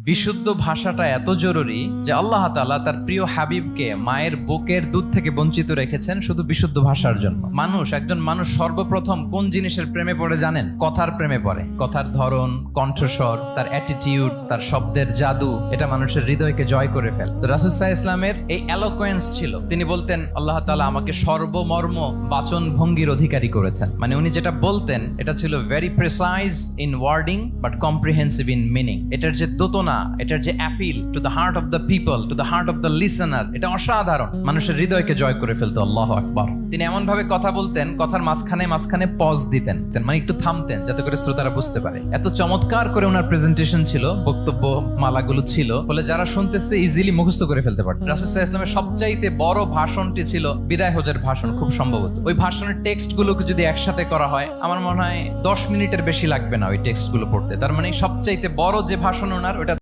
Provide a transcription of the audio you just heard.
বিশুদ্ধ ভাষাটা এত জরুরি যে আল্লাহ তাআলা তার প্রিয় হাবিবকে মায়ের বুকের দুধ থেকে বঞ্চিত রেখেছেন শুধু বিশুদ্ধ ভাষার জন্য। একজন মানুষ সর্বপ্রথম কোন জিনিসের প্রেমে পড়ে জানেন? কথার প্রেমে পড়ে। কথার ধরন, কণ্ঠস্বর, তার অ্যাটিটিউড, তার শব্দের জাদু, এটা মানুষের হৃদয়কে জয় করে ফেল। তো রাসূল সাল্লাল্লাহু আলাইহি ইসলামের এই এলোকোয়েন্স ছিল। তিনি বলতেন আল্লাহ তাআলা আমাকে সর্বমর্ম বাচন ভঙ্গির অধিকারী করেছেন। মানে উনি যেটা বলতেন এটা ছিল very precise in wording but comprehensive in meaning. এটার যে দোতনা, এটার যে appeal to the heart of the people, to the heart of the listener, এটা অসাধারণ। মানুষের হৃদয়কে জয় করে ফেলতো। আল্লাহু আকবার। তিনি এমন ভাবে কথা বলতেন, কথার মাঝখানে মাঝখানে পজ দিতেন, মানে একটু থামতেন যাতে করে শ্রোতারা বুঝতে পারে। এত চমৎকার করে ওনার প্রেজেন্টেশন ছিল, বক্তব্য মালাগুলো ছিল, ফলে যারা শুনতেছে ইজিলি মুখস্থ করে ফেলতে পারত। রাসূল সাল্লাল্লাহু আলাইহি ইসলামের সবচাইতে বড় ভাষণটি ছিল বিদায় হজের ভাষণ, খুব সম্ভবত। ওই ভাষণের টেক্সট গুলোকে যদি একসাথে করা হয়, আমার মনে হয় 10 মিনিটের বেশি লাগবে না ওই টেক্সট গুলো পড়তে। তার মানে সবচাইতে বড় যে ভাষণ ওনার, ওটা